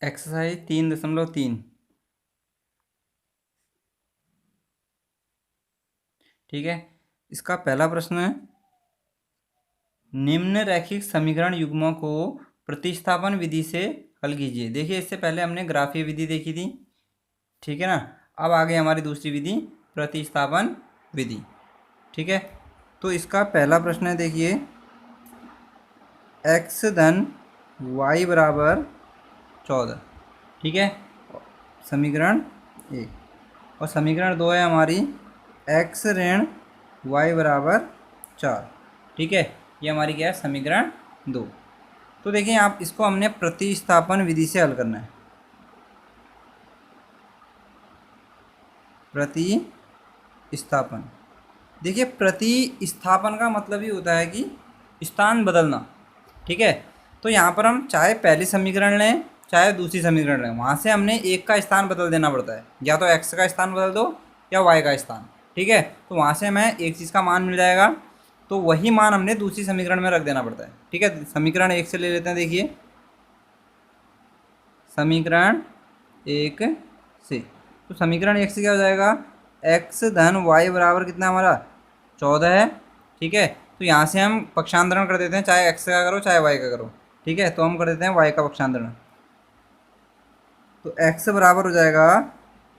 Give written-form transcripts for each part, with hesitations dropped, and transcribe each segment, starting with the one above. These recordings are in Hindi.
एक्सरसाइज 3.3। ठीक है, इसका पहला प्रश्न है, निम्न रैखिक समीकरण युग्मों को प्रतिस्थापन विधि से हल कीजिए। देखिए, इससे पहले हमने ग्राफीय विधि देखी थी, ठीक है ना। अब आगे हमारी दूसरी विधि प्रतिस्थापन विधि। ठीक है, तो इसका पहला प्रश्न है, देखिए, x धन y बराबर 14। ठीक है, समीकरण 1। और समीकरण 2 है हमारी x ऋण y बराबर 4। ठीक है, ये हमारी क्या है, समीकरण 2। तो देखिए, आप इसको हमने प्रतिस्थापन विधि से हल करना है। प्रतिस्थापन, देखिए, प्रतिस्थापन का मतलब ही होता है कि स्थान बदलना। ठीक है, तो यहाँ पर हम चाहे पहली समीकरण लें चाहे दूसरी समीकरण लें, वहाँ से हमने एक का स्थान बदल देना पड़ता है। या तो x का स्थान बदल दो या y का स्थान। ठीक है, तो वहाँ से हमें एक चीज़ का मान मिल जाएगा, तो वही मान हमने दूसरी समीकरण में रख देना पड़ता है। ठीक है, समीकरण 1 से ले लेते हैं। देखिए, समीकरण 1 से, तो समीकरण 1 से क्या हो जाएगा, x धन y बराबर कितना हमारा 14 है। ठीक है, तो यहाँ से हम पक्षांतरण कर देते हैं, चाहे x का करो चाहे y का करो। ठीक है, तो हम कर देते हैं y का पक्षांतरण। तो x बराबर हो जाएगा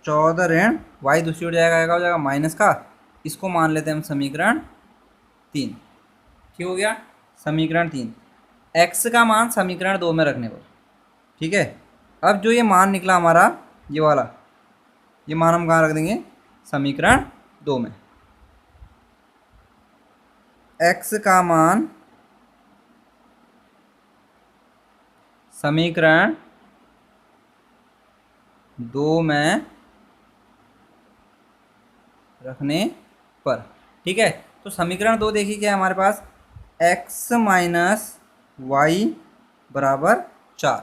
14 ऋण y, दूसरी ओर जाएगा, आएगा हो जाएगा माइनस का। इसको मान लेते हैं हम समीकरण 3। ठीक हो गया, समीकरण 3, x का मान समीकरण 2 में रखने पर। ठीक है, अब जो ये मान निकला हमारा, ये वाला, ये मान हम कहाँ रख देंगे, समीकरण 2 में। x का मान समीकरण 2 में रखने पर। ठीक है, तो समीकरण 2 देखिए क्या है हमारे पास, x माइनस वाई बराबर 4।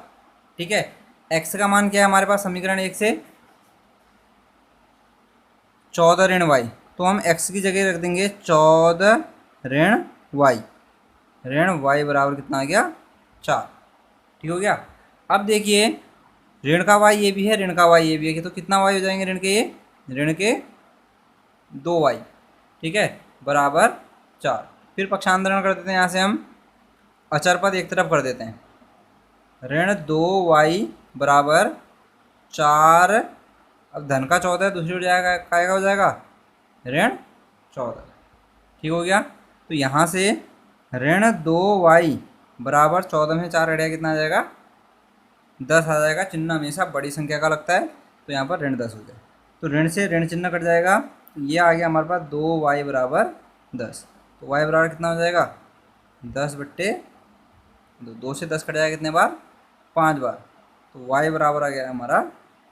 ठीक है, x का मान क्या है हमारे पास समीकरण 1 से, 14 ऋण वाई, तो हम x की जगह रख देंगे 14 ऋण वाई। ऋण वाई बराबर कितना आ गया, 4। ठीक हो गया। अब देखिए, ऋण का वाई ये भी है, ऋण का वाई ये भी है, तो कितना वाई हो जाएंगे ऋण के, ये ऋण के 2y। ठीक है, बराबर 4। फिर पक्षांतरण कर देते हैं, यहाँ से हम अचर पद एक तरफ कर देते हैं। ऋण 2y बराबर 4। अब धन का 14 दूसरी ओर जाएगा, काएगा हो जाएगा ऋण 14। ठीक हो गया, तो यहाँ से ऋण 2y बराबर 14 में 4 हटाया कितना आ जाएगा, 10 आ जाएगा। चिन्ह हमेशा बड़ी संख्या का लगता है, तो यहाँ पर ऋण 10 हो जाए, तो ऋण से ऋण चिन्ह कट जाएगा। ये आ गया हमारे पास 2y बराबर 10। तो y बराबर कितना हो जाएगा, 10/2। 2 से 10 कट जाएगा कितने बार, 5 बार, तो y बराबर आ गया हमारा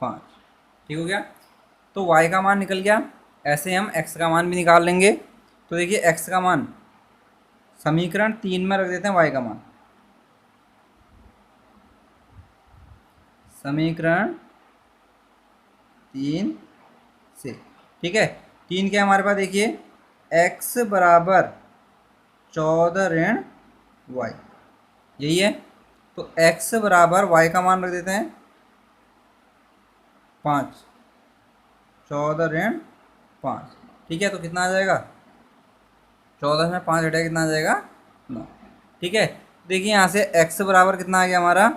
5। ठीक हो गया, तो y का मान निकल गया। ऐसे हम x का मान भी निकाल लेंगे। तो देखिए, x का मान समीकरण 3 में रख देते हैं, y का मान समीकरण 3 से। ठीक है, 3 क्या हमारे पास, देखिए, x बराबर 14 ऋण y, यही है। तो x बराबर y का मान रख देते हैं 5, 14 ऋण 5। ठीक है, तो कितना आ जाएगा, 14 में 5 हटाया कितना आ जाएगा, 9। ठीक है, देखिए यहाँ से x बराबर कितना आ गया हमारा,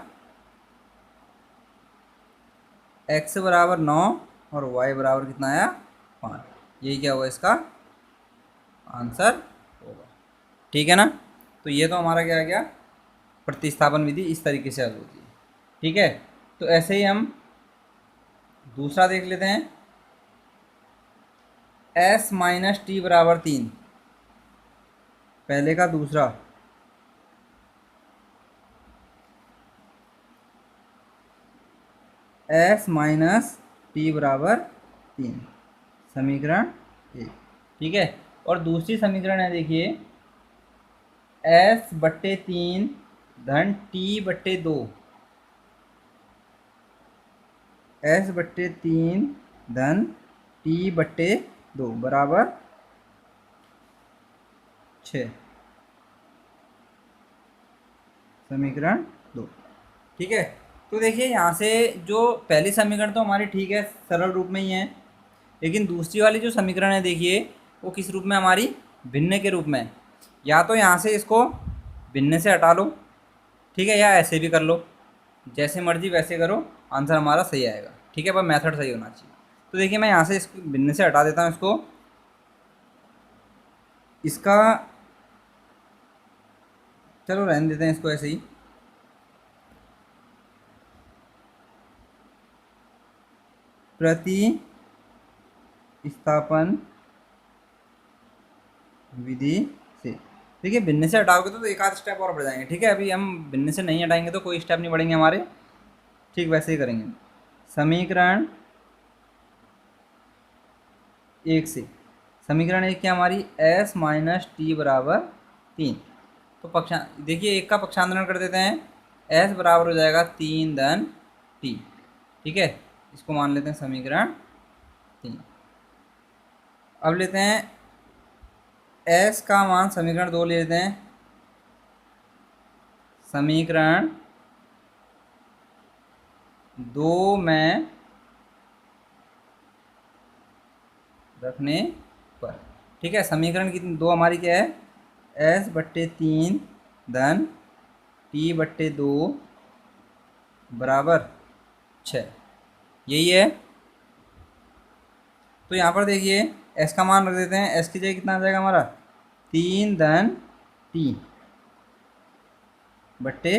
x बराबर 9 और y बराबर कितना आया, 5। यही क्या होगा, इसका आंसर होगा। ठीक है ना, तो ये तो हमारा क्या आ गया, प्रतिस्थापन विधि इस तरीके से हल होती है। ठीक है, तो ऐसे ही हम दूसरा देख लेते हैं, s माइनस टी बराबर 3। पहले का दूसरा, s माइनस टी बराबर 3, समीकरण 1। ठीक है, और दूसरी समीकरण है, देखिए, s/3 धन t/2, s/3 धन t/2 बराबर 6, समीकरण 2। ठीक है, तो देखिए यहाँ से जो पहली समीकरण तो हमारी ठीक है, सरल रूप में ही है, लेकिन दूसरी वाली जो समीकरण है देखिए वो किस रूप में हमारी, भिन्न के रूप में। या तो यहाँ से इसको भिन्न से हटा लो, ठीक है, या ऐसे भी कर लो, जैसे मर्जी वैसे करो, आंसर हमारा सही आएगा, ठीक है, पर मेथड सही होना चाहिए। तो देखिए मैं यहाँ से इस भिन्न से हटा देता हूँ इसको, इसका चलो रहने देते हैं इसको ऐसे ही। प्रतिस्थापन विधि से, देखिए भिन्न से हटाओगे तो एक आध स्टेप और बढ़ जाएंगे, ठीक है, अभी हम भिन्न से नहीं हटाएंगे तो कोई स्टेप नहीं बढ़ेंगे हमारे, ठीक वैसे ही करेंगे। समीकरण एक से, समीकरण एक क्या हमारी, s माइनस टी बराबर 3। तो पक्षा देखिए एक का पक्षांतरण कर देते हैं, s बराबर हो जाएगा 3 धन t, ठीक है, इसको मान लेते हैं समीकरण 3। अब लेते हैं s का मान समीकरण 2 ले लेते हैं, समीकरण 2 में रखने पर, ठीक है, समीकरण कितनी, 2 हमारी क्या है, s/3 धन t/2 बराबर 6, यही है। तो यहाँ पर देखिए s का मान रख देते हैं, s की जगह कितना आ जाएगा हमारा, 3 धन t बट्टे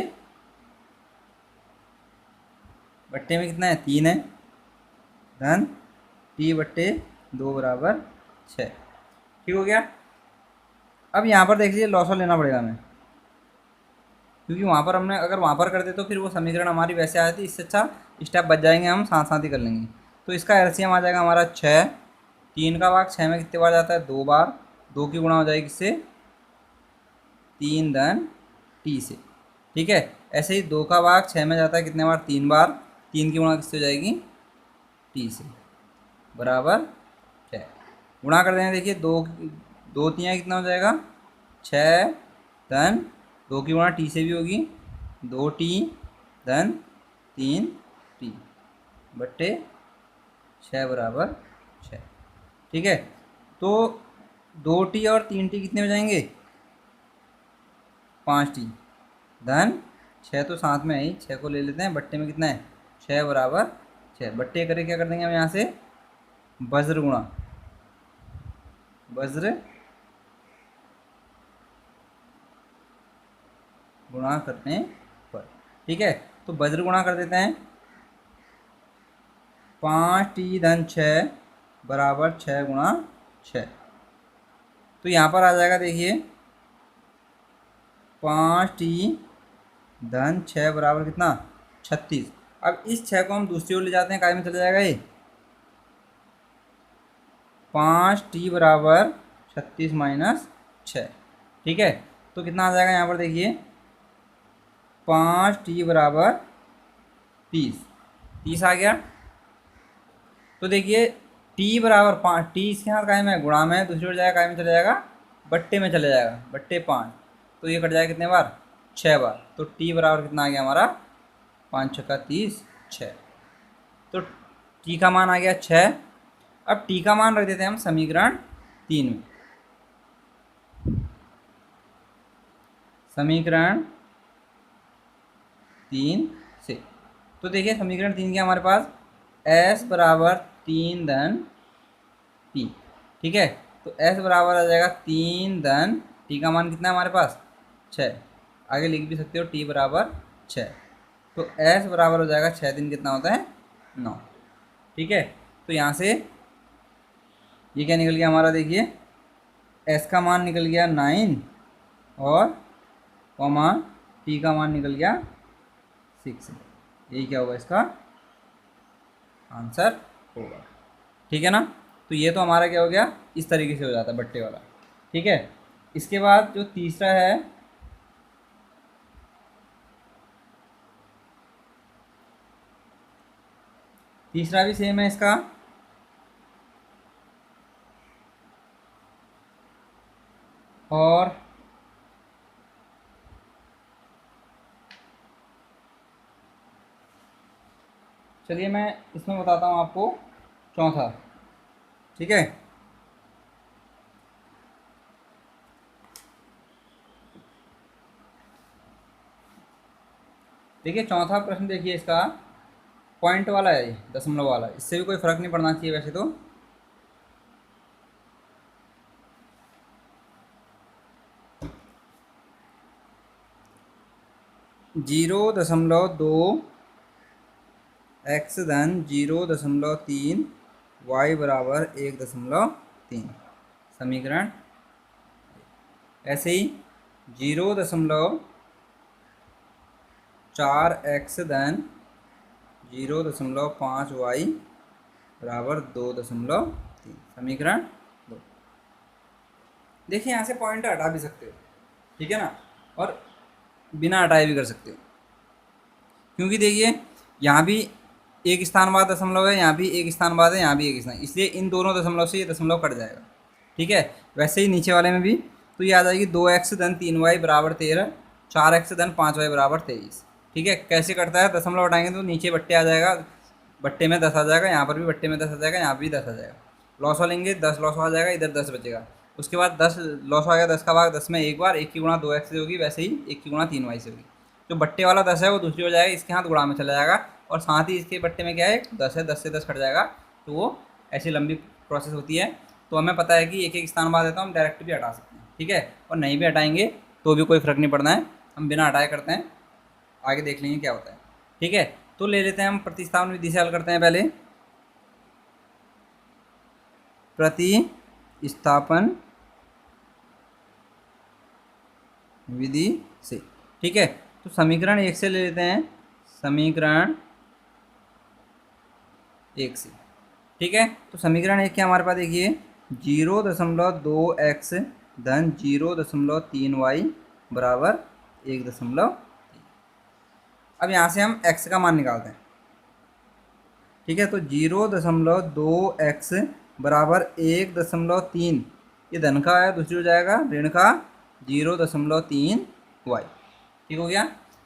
में कितना है, 3 है, धन t/2 बराबर 6, ठीक हो गया। अब यहाँ पर देख लीजिए लॉसर लेना पड़ेगा हमें, क्योंकि वहाँ पर हमने अगर वहाँ पर कर दे तो फिर वो समीकरण हमारी वैसे आ जाती, इससे अच्छा स्टेप बच जाएंगे, हम साथ साथ ही कर लेंगे। तो इसका एलसीएम आ जाएगा हमारा 6, 3 का भाग 6 में कितने बार जाता है, 2 बार, 2 की गुणा हो जाएगी किससे, 3 धन टी से, ठीक है। ऐसे ही 2 का भाग 6 में जाता है कितने बार, 3 बार, 3 की गुणा किससे हो जाएगी, टी से, बराबर 6। गुणा कर देंगे, देखिए 2 3 कितना हो जाएगा, 6 धन 2 की गुणा टी से भी होगी, 2t धन 3t बट्टे 6 बराबर 6, ठीक है। तो 2t और 3t कितने हो जाएंगे, 5t धन 6 तो साथ में है ही, 6 को ले लेते हैं, बट्टे में कितना है, 6 बराबर 6, बट्टे करके क्या कर देंगे हम यहाँ से, वज्र गुणा, वज्र गुणा करने पर, ठीक है। तो वज्र गुणा कर देते हैं, 5t धन 6 बराबर 6 गुणा 6, तो यहाँ पर आ जाएगा देखिए 5t धन 6 बराबर कितना, 36। अब इस 6 को हम दूसरी ओर ले जाते हैं, काय में चला जाएगा ये, 5t बराबर 36 माइनस 6, ठीक है। तो कितना आ जाएगा यहाँ पर देखिए, 5t बराबर 30 आ गया। तो देखिए t बराबर 5, t इसके साथ काय में है, गुणा में, दूसरी ओर जाएगा, काय में चला जाएगा, बट्टे में चले जाएगा, बट्टे 5, तो ये कट जाएगा कितने बार, 6 बार। तो t बराबर कितना आ गया हमारा, 5 छक्का 30, 6। तो t का मान आ गया 6। अब t का मान रख देते हैं हम समीकरण 3 में, समीकरण 3 से। तो देखिए समीकरण 3 के हमारे पास s बराबर 3 धन t, ठीक है। तो s बराबर आ जाएगा 3 धन t का मान कितना है हमारे पास, 6, आगे लिख भी सकते हो t बराबर 6। तो s बराबर हो जाएगा 6 दिन कितना होता है, 9, ठीक है। तो यहाँ से ये क्या निकल गया हमारा, देखिए s का मान निकल गया 9 और कॉमा t का मान निकल गया 6, यही क्या होगा इसका आंसर होगा, ठीक है ना। तो ये तो हमारा क्या हो गया, इस तरीके से हो जाता है बट्टे वाला, ठीक है। इसके बाद जो तीसरा है, तीसरा भी सेम है इसका, और चलिए मैं इसमें बताता हूँ आपको चौथा। ठीक है, देखिए चौथा प्रश्न देखिए, इसका पॉइंट वाला है, ये दशमलव वाला, इससे भी कोई फर्क नहीं पड़ना चाहिए वैसे तो। जीरो दशमलव दो एक्स धन 0.3 वाई बराबर 1.3 समीकरण। ऐसे ही 0.4 एक्स धन 0.5 वाई बराबर 2.3 समीकरण 2। देखिए यहाँ से पॉइंट हटा भी सकते हो, ठीक है ना, और बिना हटाए भी कर सकते हो, क्योंकि देखिए यहाँ भी एक स्थान बाद दशमलव है, यहाँ भी एक स्थान बाद है, यहाँ भी एक स्थान, इसलिए इन दोनों दशमलव से ये दशमलव कट जाएगा। ठीक है, वैसे ही नीचे वाले में भी तो ये आ जाएगी 2x धन 3y बराबर 13, 4x धन 5y बराबर 23। ठीक है, कैसे कटता है, दशमलव हटाएंगे तो नीचे बट्टे आ जाएगा, बट्टे में 10 आ जाएगा, यहाँ पर भी बट्टे में 10 आ जाएगा, यहाँ भी 10 आ जाएगा, लॉस लेंगे 10 लॉस आ जाएगा, इधर 10 बचेगा। उसके बाद 10 लॉस आ गया, 10 का भाग 10 में एक बार, 1 की गुणा 2x से होगी, वैसे ही 1 की गुणा 3y से होगी। जो बट्टे वाला 10 है वो दूसरी हो जाएगा, इसके हाथ गुणा में चला जाएगा, और साथ ही इसके बट्टे में क्या है 10 है, 10 से 10 कट जाएगा। तो वो ऐसी लंबी प्रोसेस होती है। तो हमें पता है कि एक एक स्थान बाद है तो हम डायरेक्ट भी हटा सकते हैं। ठीक है, और नहीं भी हटाएंगे तो भी कोई फ़र्क नहीं पड़ना है, हम बिना हटाए करते हैं, आगे देख लेंगे क्या होता है। ठीक है, तो ले लेते हैं हम प्रतिस्थापन विधि से हल करते हैं पहले। प्रतिस्थापन विधि से। ठीक है, तो समीकरण 1 से ले लेते हैं, समीकरण 1 से। ठीक है, तो समीकरण 1 क्या हमारे पास देखिए, 0.2x धन 0.3y बराबर 1.3। अब यहाँ से हम x का मान निकालते हैं। ठीक है, तो 0.2x बराबर 1.3, ये धन का है, दूसरी हो जाएगा ऋण का 0.3y। ठीक हो गया।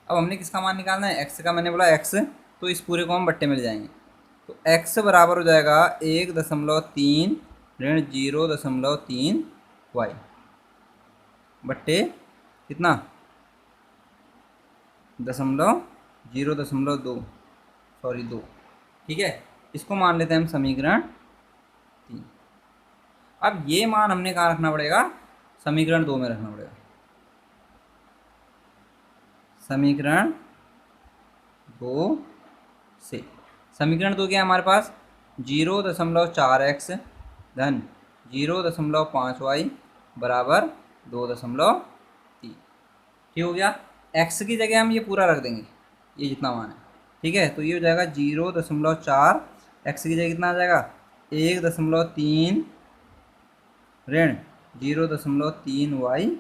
अब हमने किसका मान निकालना है, x का। मैंने बोला x, तो इस पूरे को हम बट्टे में ले जाएंगे, तो x बराबर हो जाएगा 1.3 ऋण 0.3y बट्टे कितना, 2। ठीक है, इसको मान लेते हैं हम समीकरण 3। अब ये मान हमने कहाँ रखना पड़ेगा, समीकरण 2 में रखना पड़ेगा। समीकरण 2 से, समीकरण 2 क्या है हमारे पास, 0.4x धन 0.5y बराबर 2.3। ठीक हो गया। x की जगह हम ये पूरा रख देंगे, ये जितना मान है। ठीक है, तो ये हो जाएगा 0.4, x की जगह कितना आ जाएगा 1.3 ऋण 0.3y,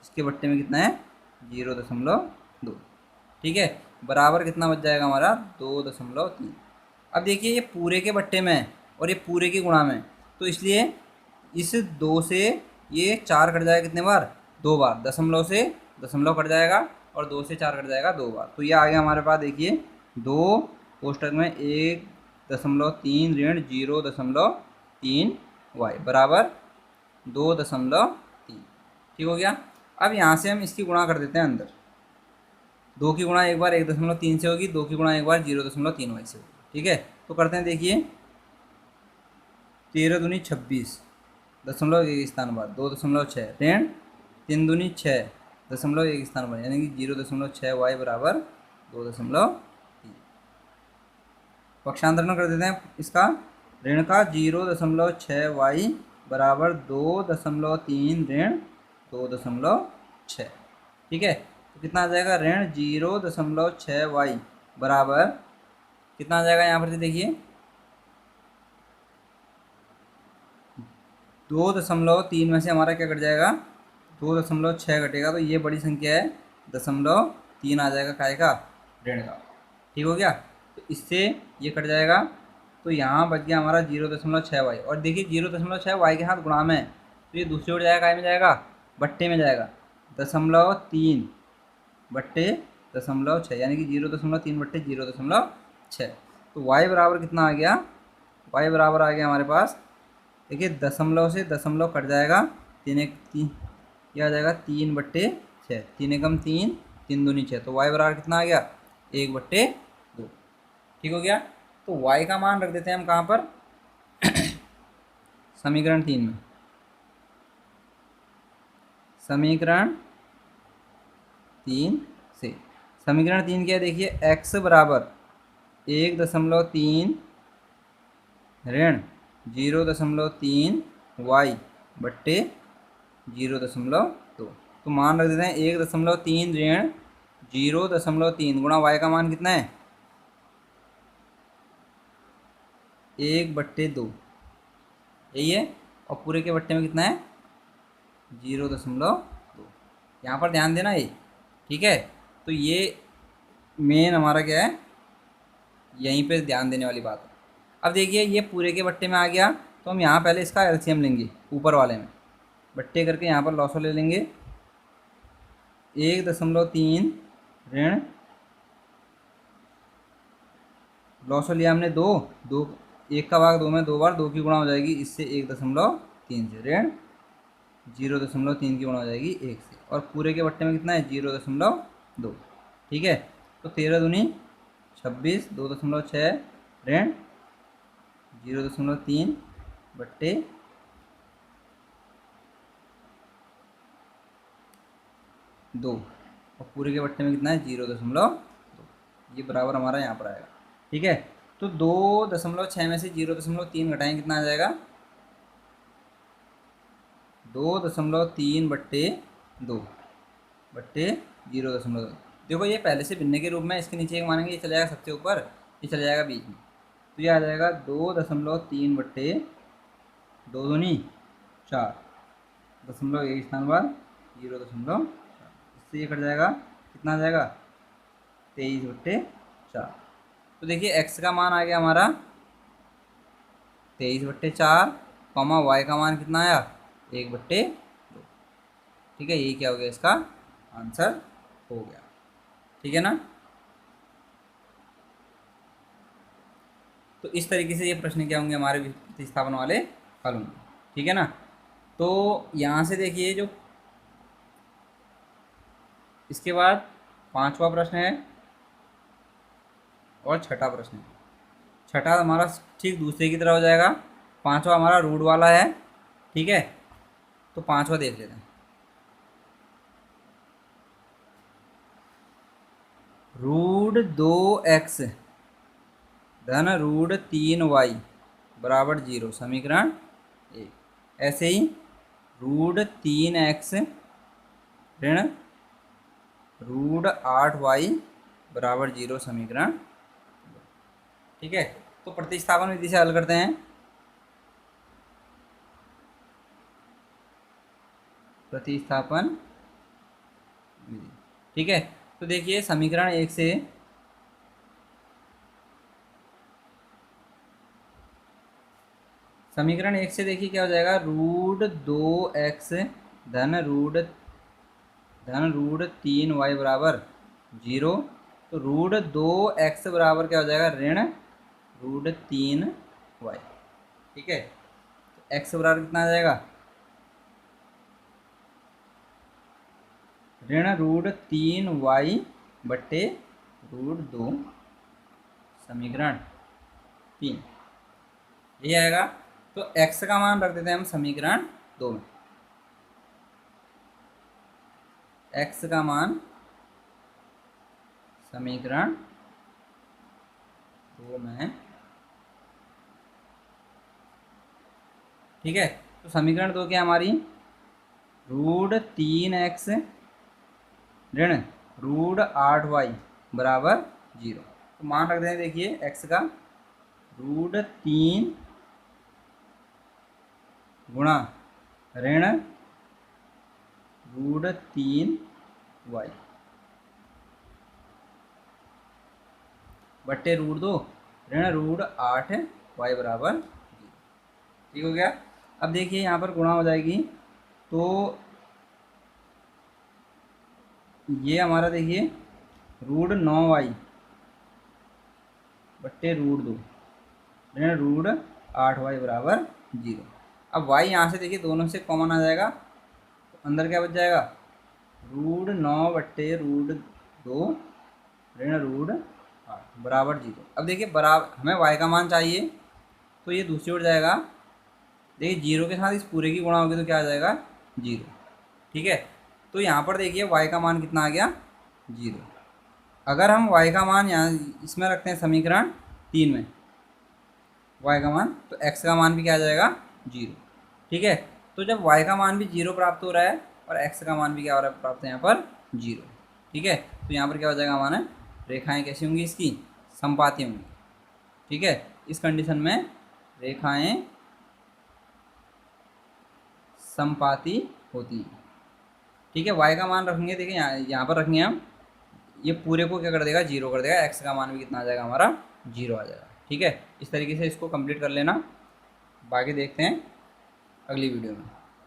इसके बट्टे में कितना है 0.2। ठीक है, बराबर कितना बच जाएगा हमारा 2.3। अब देखिए ये पूरे के बट्टे में है और ये पूरे की गुणा में, तो इसलिए इस 2 से ये 4 कट जाएगा कितने बार, 2 बार, दशमलव से दशमलव कट जाएगा और 2 से 4 कट जाएगा 2 बार। तो ये आ गया हमारे पास देखिए 2 कोष्टक में 1.3 ऋण 0.3y बराबर 2.3। ठीक हो गया। अब यहाँ से हम इसकी गुणा कर देते हैं अंदर, 2 की गुणा एक बार 1.3 से होगी, 2 की गुणा एक बार 0.3y से होगी। ठीक है, तो करते हैं देखिए, 13 दूनी 26, दशमलव एक स्थान बाद 2.6 ऋण 3 दूनी 6, दशमलव एक स्थान बाद, यानी कि 0.6y बराबर 2.3। पक्षांतरण कर देते हैं इसका, ऋण का 0.6y बराबर 2.3 ऋण 2.6। ठीक है, तो कितना आ जाएगा, ऋण 0.6y बराबर कितना आ जाएगा, यहाँ पर देखिए 2.3 में से हमारा क्या कट जाएगा, 2.6 कटेगा, तो ये बड़ी संख्या है, 0.3 आ जाएगा काय का, ऋण का। ठीक हो गया, तो इससे ये कट जाएगा, तो यहाँ बच गया हमारा 0.6y। और देखिए 0.6y के हाथ गुणा में, तो ये दूसरी ओर जाएगा, काय में जाएगा, बट्टे में जाएगा, 0.3 बट्टे 0.6, यानी कि 0.3 बट्टे 0.6। तो y बराबर कितना आ गया, y बराबर आ गया हमारे पास, देखिए दशमलव से दशमलव कट जाएगा, तीन एक तीन, यह आ जाएगा 3/6, 3 एकम 3, 3 दूनी 6, तो y बराबर कितना आ गया 1/2। ठीक हो गया। तो y का मान रख देते हैं हम कहाँ पर, समीकरण 3 में। समीकरण 3 से, समीकरण 3 क्या है देखिए, x बराबर 1.3 ऋण 0.3 y बट्टे 0.2। तो मान रख देते हैं 1.3 ऋण 0.3 गुणा y का मान कितना है 1/2, यही है, और पूरे के बट्टे में कितना है 0.2। यहाँ पर ध्यान देना ये, ठीक है। तो ये मेन हमारा क्या है, यहीं पे ध्यान देने वाली बात है। अब देखिए ये पूरे के बट्टे में आ गया, तो हम यहाँ पहले इसका एलसीएम लेंगे, ऊपर वाले में बट्टे करके यहाँ पर लॉसो ले लेंगे, 1.3 ऋण, लॉसो लिया हमने 2, 1 का भाग 2 में 2 बार, 2 की गुणा हो जाएगी इससे 1.3 से, ऋण 0.3 की गुणा हो जाएगी 1 से, और पूरे के बट्टे में कितना है 0.2। ठीक है, तो 13 दूनी 26, 2.6 ऋण 0.3 बट्टे 2, और पूरे के बट्टे में कितना है 0.2, ये बराबर हमारा यहाँ पर आएगा। ठीक है, तो 2.6 में से 0.3 घटाएं कितना आ जाएगा 2.3 बट्टे 2 बट्टे 0.2। देखो ये पहले से भिन्न के रूप में, इसके नीचे एक मानेंगे, ये चला जाएगा सबसे ऊपर, ये चला जाएगा बीच में, तो ये आ जाएगा 2.3 बट्टे 2 दूनी 4, दशमलव एक स्थान बाद 0.4, इससे ये कट जाएगा, कितना आ जाएगा 23/4। तो देखिए x का मान आ गया हमारा 23/4, कॉमा y का मान कितना आया 1/2। ठीक है, यही क्या हो गया, इसका आंसर हो गया। ठीक है ना। तो इस तरीके से ये प्रश्न क्या होंगे हमारे प्रतिस्थापन वाले हल होंगे। ठीक है ना। तो यहाँ से देखिए जो इसके बाद 5वां प्रश्न है और 6ठा प्रश्न है। 6ठा हमारा ठीक दूसरे की तरह हो जाएगा, 5वां हमारा रूट वाला है। ठीक है, तो 5वां देख लेते हैं। रूट 2x धन रूट 3y बराबर 0, समीकरण 1। ऐसे ही रूट 3x ऋण रूट 8y बराबर 0, समीकरण 2। ठीक है, तो प्रतिस्थापन विधि से हल करते हैं। प्रतिस्थापन विधि, ठीक है। तो देखिए समीकरण 1 से देखिए क्या हो जाएगा, रूट 2x धन रूट 3y बराबर 0। तो रूट 2x बराबर क्या हो जाएगा, ऋण रूट 3y। ठीक है, तो x बराबर कितना आ जाएगा, ऋण रूट 3y बट्टे रूट 2, समीकरण 3, ये आएगा। तो x का मान रख देते हैं हम समीकरण 2 में। x का मान समीकरण 2 में। ठीक है, तो समीकरण 2 क्या हमारी, रूट 3x ऋण रूट 8y बराबर 0। तो मान रख देते हैं देखिए x का, रूट 3 गुणा ऋण रूट 3y बट्टे रूट 2 ऋण रूट 8y बराबर 0। ठीक हो गया। अब देखिए यहाँ पर गुणा हो जाएगी, तो ये हमारा देखिए रूट 9y बट्टे रूट 2 ऋण रूट 8y बराबर 0। अब y यहाँ से देखिए दोनों से कॉमन आ जाएगा, तो अंदर क्या बच जाएगा, रूट 9 बट्टे रूट 2 ऋण रूट 8 बराबर 0। अब देखिए बराबर हमें y का मान चाहिए, तो ये दूसरी ओर जाएगा। देखिए जीरो के साथ इस पूरे की गुणा होगी तो क्या आ जाएगा, 0। ठीक है, तो यहाँ पर देखिए y का मान कितना आ गया, 0। अगर हम y का मान यहाँ इसमें रखते हैं समीकरण 3 में y का मान, तो x का मान भी क्या आ जाएगा, 0। ठीक है, तो जब y का मान भी 0 प्राप्त हो रहा है और x का मान भी क्या हो रहा है प्राप्त है यहाँ पर 0। ठीक है, तो यहाँ पर क्या हो जाएगा हमारा, रेखाएं कैसी होंगी इसकी, समपाती होंगी। ठीक है, इस कंडीशन में रेखाएं समपाती होती हैं। ठीक है, y का मान रखेंगे, देखिए यहाँ पर रखेंगे हम, ये पूरे को क्या कर देगा, 0 कर देगा, x का मान भी कितना आ जाएगा हमारा, 0 आ जाएगा। ठीक है, इस तरीके से इसको कंप्लीट कर लेना, बाकी देखते हैं अगली वीडियो में।